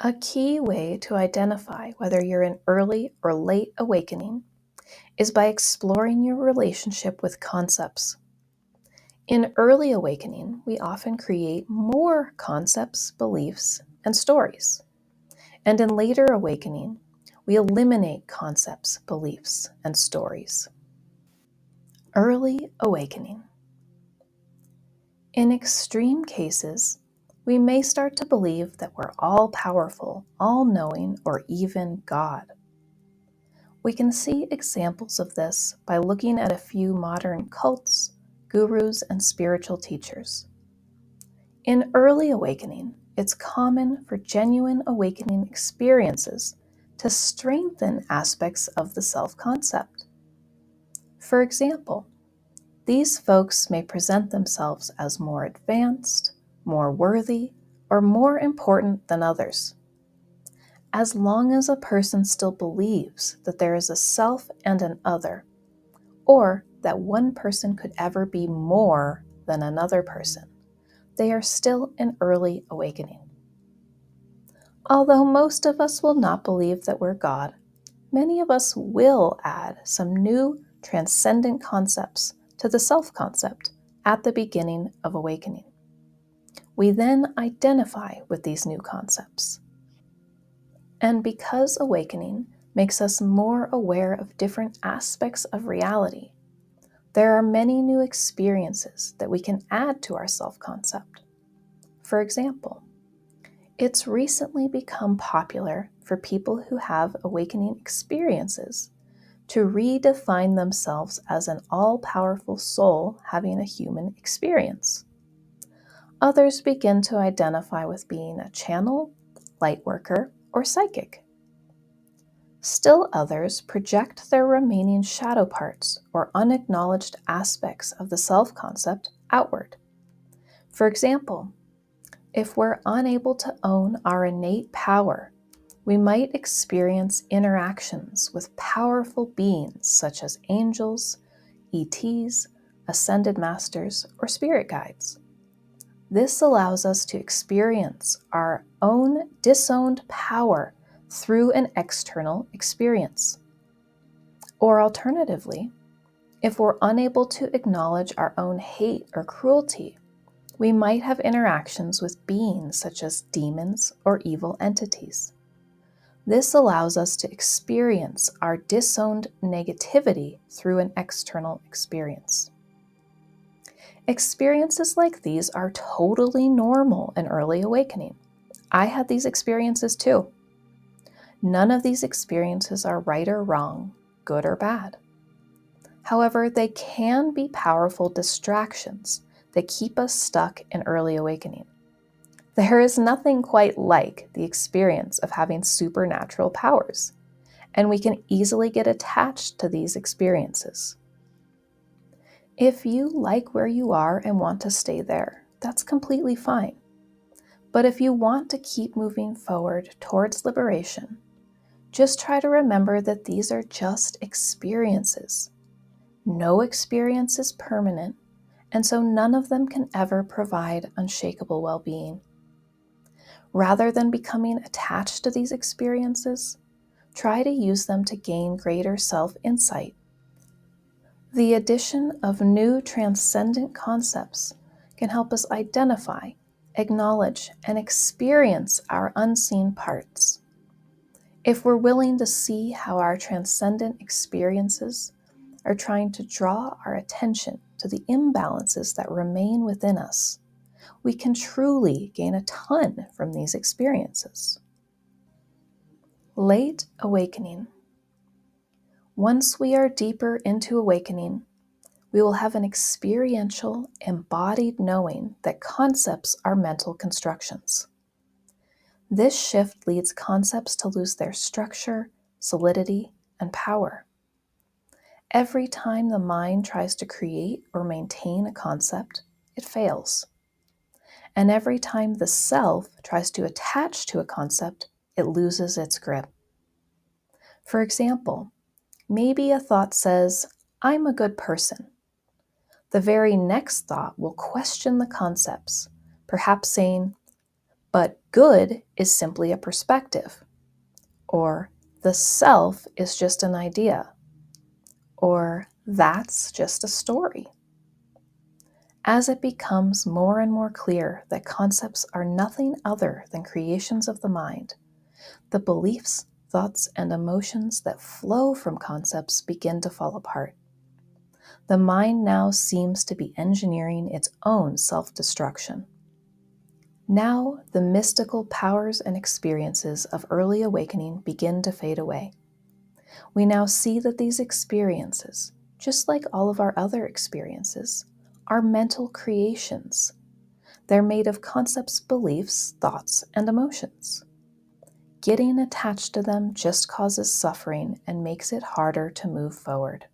A key way to identify whether you're in early or late awakening is by exploring your relationship with concepts. In early awakening, we often create more concepts, beliefs, and stories. And in later awakening, we eliminate concepts, beliefs, and stories. Early awakening. In extreme cases, we may start to believe that we're all powerful, all knowing, or even God. We can see examples of this by looking at a few modern cults, gurus, and spiritual teachers. In early awakening, it's common for genuine awakening experiences to strengthen aspects of the self-concept. For example, these folks may present themselves as more advanced, more worthy, or more important than others. As long as a person still believes that there is a self and an other, or that one person could ever be more than another person, they are still in early awakening. Although most of us will not believe that we're God, many of us will add some new transcendent concepts to the self-concept at the beginning of awakening. We then identify with these new concepts. And because awakening makes us more aware of different aspects of reality, there are many new experiences that we can add to our self-concept. For example, it's recently become popular for people who have awakening experiences to redefine themselves as an all-powerful soul having a human experience. Others begin to identify with being a channel, light worker, or psychic. Still others project their remaining shadow parts or unacknowledged aspects of the self-concept outward. For example, if we're unable to own our innate power, we might experience interactions with powerful beings such as angels, ETs, ascended masters, or spirit guides. This allows us to experience our own disowned power through an external experience. Or alternatively, if we're unable to acknowledge our own hate or cruelty, we might have interactions with beings such as demons or evil entities. This allows us to experience our disowned negativity through an external experience. Experiences like these are totally normal in early awakening. I had these experiences too. None of these experiences are right or wrong, good or bad. However, they can be powerful distractions that keep us stuck in early awakening. There is nothing quite like the experience of having supernatural powers, and we can easily get attached to these experiences. If you like where you are and want to stay there, that's completely fine. But if you want to keep moving forward towards liberation, just try to remember that these are just experiences. No experience is permanent, and so none of them can ever provide unshakable well-being. Rather than becoming attached to these experiences, try to use them to gain greater self-insight. The addition of new transcendent concepts can help us identify, acknowledge, and experience our unseen parts. If we're willing to see how our transcendent experiences are trying to draw our attention to the imbalances that remain within us, we can truly gain a ton from these experiences. Late awakening. Once we are deeper into awakening, we will have an experiential, embodied knowing that concepts are mental constructions. This shift leads concepts to lose their structure, solidity, and power. Every time the mind tries to create or maintain a concept, it fails. And every time the self tries to attach to a concept, it loses its grip. For example, maybe a thought says, "I'm a good person." The very next thought will question the concepts, perhaps saying, But good is simply a perspective, or the self is just an idea, or that's just a story. As it becomes more and more clear that concepts are nothing other than creations of the mind, the beliefs, thoughts, and emotions that flow from concepts begin to fall apart. The mind now seems to be engineering its own self-destruction. Now, the mystical powers and experiences of early awakening begin to fade away. We now see that these experiences, just like all of our other experiences, are mental creations. They're made of concepts, beliefs, thoughts, and emotions. Getting attached to them just causes suffering and makes it harder to move forward.